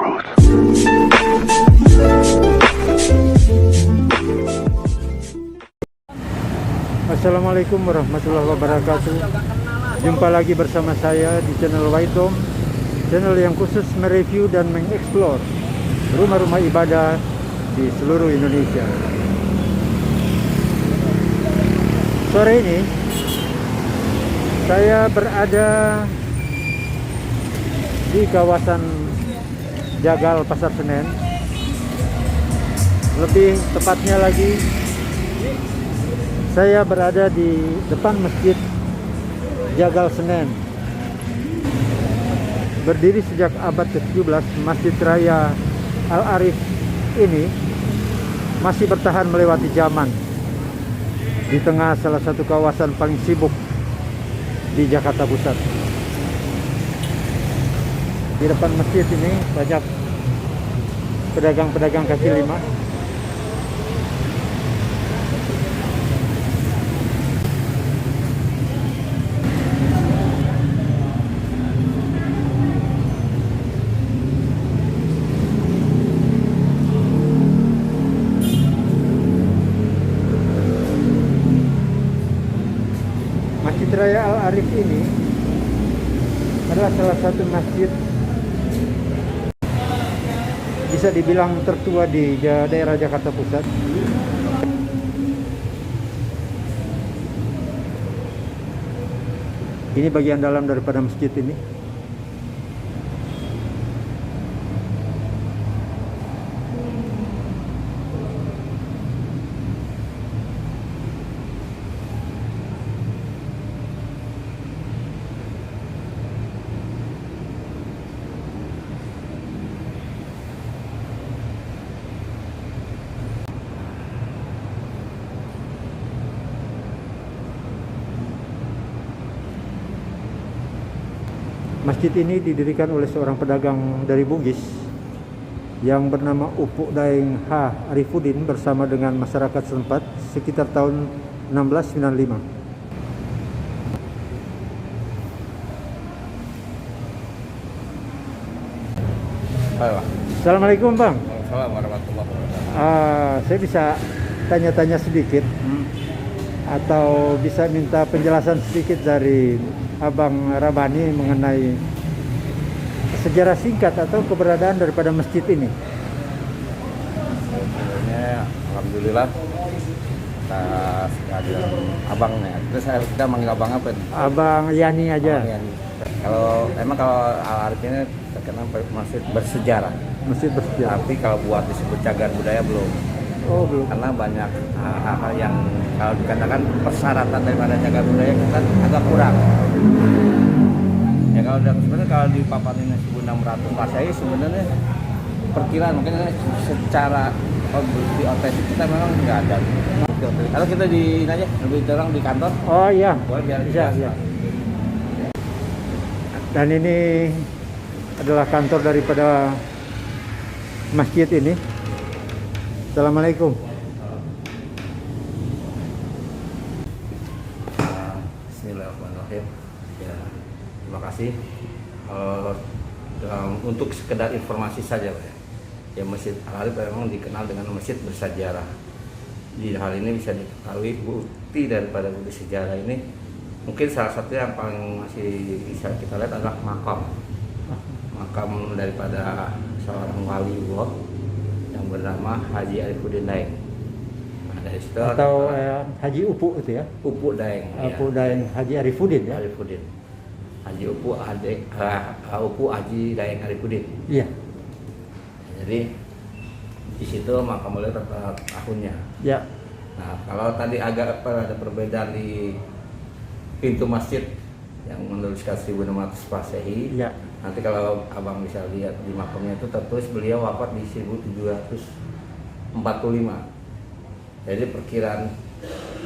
truth. Assalamualaikum warahmatullahi wabarakatuh. Jumpa lagi bersama saya di channel White Dome, channel yang khusus mereview dan mengeksplor rumah-rumah ibadah di seluruh Indonesia. Sore ini saya berada di kawasan Jagal Pasar Senen. Lebih tepatnya lagi, saya berada di depan Masjid Jagal Senen. Berdiri sejak abad ke-17, Masjid Raya Al-Arif ini masih bertahan melewati zaman di tengah salah satu kawasan paling sibuk di Jakarta Pusat. Di depan masjid ini banyak pedagang-pedagang kaki lima. Masjid Raya Al-Arif ini adalah salah satu masjid bisa dibilang tertua di daerah Jakarta Pusat. Ini bagian dalam daripada masjid ini. Masjid ini didirikan oleh seorang pedagang dari Bugis yang bernama Upuk Daeng H. Arifudin bersama dengan masyarakat setempat sekitar tahun 1695. Halo. Assalamualaikum Bang. Waalaikumsalam warahmatullahi wabarakatuh. Saya bisa tanya-tanya sedikit atau bisa minta penjelasan sedikit dari Abang Rabani mengenai sejarah singkat atau keberadaan daripada masjid ini. Sebenarnya alhamdulillah atas kehadiran abangnya. Terus kita manggil abang apa nih? Abang Yani aja. Abang Yani. Kalau Al-Arif ini terkenal masjid bersejarah. Masjid bersejarah. Tapi kalau buat disebut cagar budaya belum. Oh, belum. Karena banyak hal-hal yang kalau dikatakan persyaratan daripada cagar budaya kan agak kurang. Ya kalau di papan ini 1600 Masehi sebenarnya perkiraan mungkin secara di otentik kita memang nggak ada. Kalau kita di ini aja lebih terang di kantor. Oh iya. Boleh biar Bisa, ya. Dan ini adalah kantor daripada masjid ini. Assalamualaikum. Bismillahirrahmanirrahim. Ya, terima kasih. Untuk sekedar informasi saja, Pak. Ya, Masjid Al-Arif memang dikenal dengan masjid bersejarah. Di hal ini bisa diketahui bukti daripada bukti sejarah ini. Mungkin salah satu yang paling masih bisa kita lihat adalah makam daripada seorang waliullah yang bernama Haji Arifudin Daeng. Nah, dari situ Atau Haji Upuk itu ya. Upuk Daeng. Upuk Daeng Haji Arifudin ya. Arifudin. Haji Upuk Haji Daeng Arifudin. Iya. Jadi di situ makam beliau tertera tahunnya. Ya. Nah, kalau tadi agak ada perbedaan di pintu masjid yang menuliskan 1600 Masehi. Ya. Nanti kalau abang bisa lihat di makamnya itu tertulis beliau wafat di 1745. Jadi perkiraan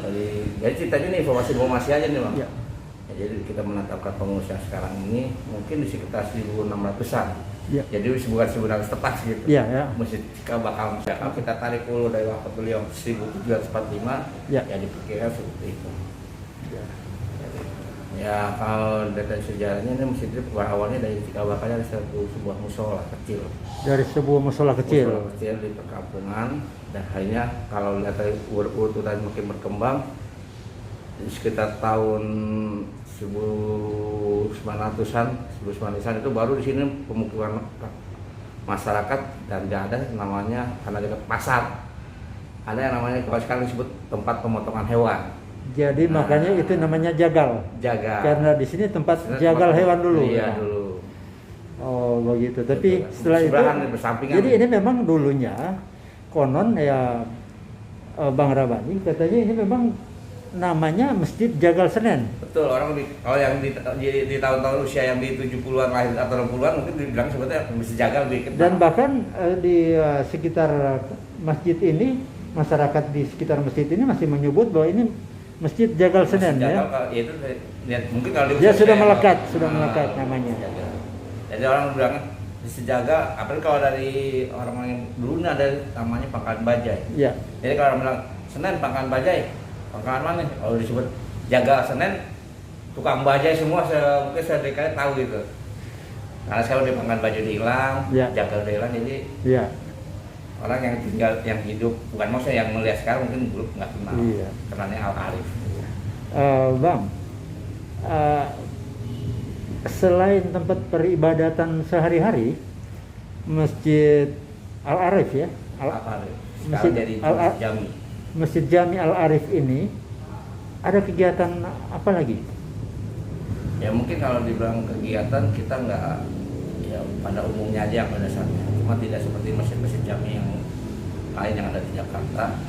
jadi ceritanya ini informasi aja nih Bang. Ya. Ya, jadi kita menetapkan pengurus yang sekarang ini mungkin di sekitar 1600-an. Ya. Jadi bukan 1900 tepat gitu. Iya, ya. Masjid bakal kalau kita tarik dulu dari wafat beliau 1745, Ya. ya diperkirakan seperti itu. Ya. Ya kalau dari sejarahnya ini masjid itu awalnya dari cikal bakalnya ada sebuah musola kecil. Dari sebuah musola kecil. Musola kecil di perkampungan, dan akhirnya kalau lihat dari urutan makin berkembang, di sekitar tahun 1900-an itu baru di sini pemukiman masyarakat, dan nggak ada namanya karena dekat pasar. Ada yang namanya kalau sekarang disebut tempat pemotongan hewan. Jadi makanya itu namanya jagal. Jagal. Karena di sini tempat jagal hewan dulu. Iya, ya? dulu. Oh begitu. Tapi setelah itu, bersampingan. jadi ini memang dulunya konon ya, Bang Rabani katanya ini memang namanya Masjid Jagal Senen. Betul, orang kalau yang di tahun-tahun usia yang di 70-an lahir atau 60-an mungkin dibilang sebetulnya Masjid Jagal lebih kenal. Dan bahkan di sekitar masjid ini, masyarakat di sekitar masjid ini masih menyebut bahwa ini Masjid Jagal Senen. Masjid Jagal, ya. Itu mungkin kalau Dia sudah melekat, namanya. Jagal. Jadi orang bilang Masjid Jagal, apalagi kalau dari orang-orang yang dulu ada namanya Pangkalan Bajai. Iya. Jadi kalau orang bilang Senen Pangkalan Bajai, Pangkalan mana? Kalau disebut Jagal Senen, tukang bajai semua mungkin saya tahu gitu. Karena sekarang di Pangkalan Bajai hilang, Ya. Jagal hilang, jadi Iya. orang yang tinggal, yang hidup, bukan maksudnya yang melihat sekarang mungkin dulu nggak kenal. Iya. Kenalnya Al-Arif. Bang, selain tempat peribadatan sehari-hari, Masjid Al-Arif ya, Al-Arif. Sekarang Masjid jadi Al- Jami. Masjid Jami Al-Arif ini ada kegiatan apa lagi? Ya mungkin kalau dibilang kegiatan kita nggak, ya pada umumnya aja yang pada saatnya. Cuma tidak seperti masjid-masjid Jami yang lain yang ada di Jakarta.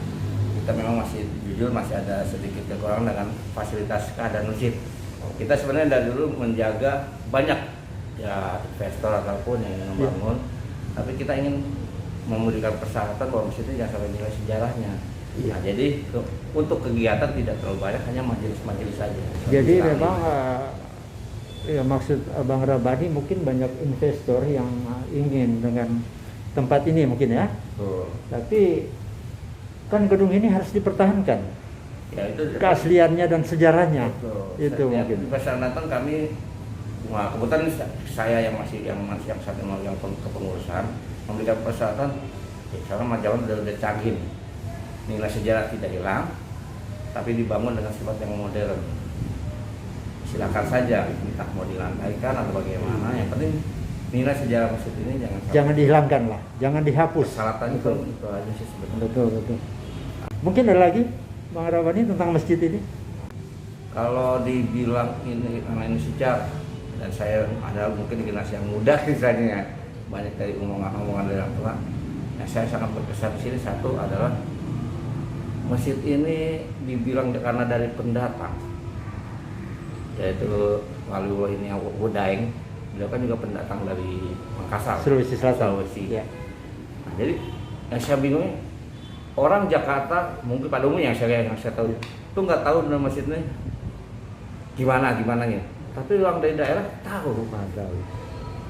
Kita memang masih jujur masih ada sedikit kekurangan dengan fasilitas keadaan masjid. Kita sebenarnya dari dulu menjaga banyak ya investor ataupun yang ingin membangun, tapi kita ingin memberikan persyaratan bahwa masjid itu jangan sampai nilai sejarahnya. Nah, jadi untuk kegiatan tidak terlalu banyak, hanya majelis-majelis saja. Jadi memang ya maksud Bang Rabani mungkin banyak investor yang ingin dengan tempat ini mungkin ya. Betul. Tapi kan gedung ini harus dipertahankan. Ya itu Keasliannya dan sejarahnya. Betul. Itu Setiap mungkin. persyaratan kami, wah kebetulan saya yang saat ini yang kepengurusan memberikan persyaratan. Karena zaman udah canggih, nilai sejarah tidak hilang, tapi dibangun dengan sifat yang modern. Silakan saja, entah mau dilantaikan atau bagaimana. Yang penting nilai sejarah masjid ini Jangan dihilangkan lah, jangan dihapus. Persyaratan itu aja sih sebetulnya. Betul. Mungkin ada lagi Bang Rabani tentang masjid ini? Kalau dibilang ini namanya sejarah, dan saya ada mungkin generasi yang muda misalnya, banyak dari omongan-omongan dari orang tua, yang saya sangat berkesan di sini. Satu adalah masjid ini dibilang karena dari pendatang, yaitu Waliullah ini yang Wudaeng, beliau kan juga pendatang dari Makassar, Sulawesi Selatan. Sulawesi. Ya. Nah, jadi yang saya bingungnya, orang Jakarta mungkin pada umumnya yang saya tahu itu nggak tahu nama masjid ini gimana ya. Tapi orang dari daerah tahu.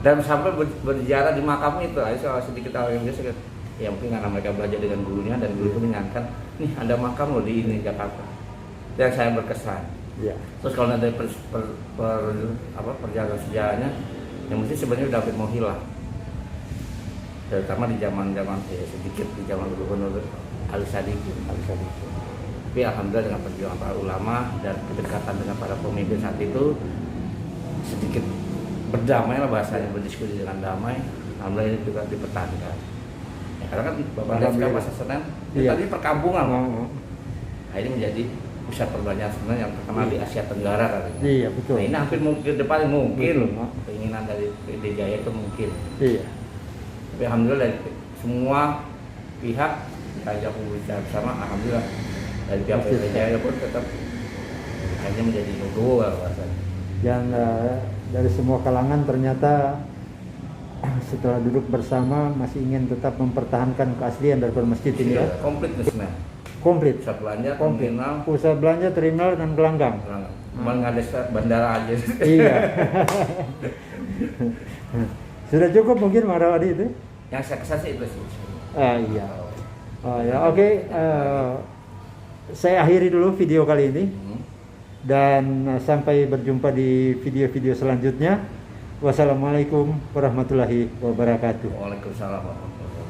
Dan sampai berziarah di makam itu. Saya sedikit tahu yang biasa, ya mungkin karena mereka belajar dengan gurunya dan guru itu mengingatkan, nih ada makam loh di ini Jakarta. Dan saya berkesan. Ya. Terus kalau nanti perjalanan sejarahnya, yang mesti sebenarnya udah hampir mau hilang. Terutama di zaman sedikit di zaman Gubernur Ali Sadikin. Tapi alhamdulillah dengan perjuangan para ulama dan kedekatan dengan para pemimpin saat itu, sedikit berdamai lah bahasanya, berdiskusi dengan damai. Alhamdulillah ini juga dipertahankan. Ya, karena kan Bapak lihat sekarang Pasar Senen, tadi perkampungan. Nah, ini menjadi pusat perbelanjaan sebenarnya yang terkenal di Asia Tenggara katanya. Iya betul. Nah, ini hampir mungkin depan mungkin keinginan dari PD Jaya itu mungkin. Iya. Tapi alhamdulillah dari semua pihak diajak berbicara bersama, alhamdulillah dari pihak PD Jaya pun tetap hanya menjadi logo rasanya. Dan dari semua kalangan ternyata setelah duduk bersama masih ingin tetap mempertahankan keaslian daripada masjid ini ya. Komplit masjidnya. Komplit. Pusat belanja, Komplit. terminal, Pusat belanja, terminal dan gelanggang. cuma nggak ada bandara aja. Iya. Sudah cukup mungkin Bang Rawadi itu? Yang saya kesan sih itu sih. Iya. Oh ya, oke. Saya akhiri dulu video kali ini. dan sampai berjumpa di video-video selanjutnya. Wassalamualaikum warahmatullahi wabarakatuh. Waalaikumsalam warahmatullahi wabarakatuh.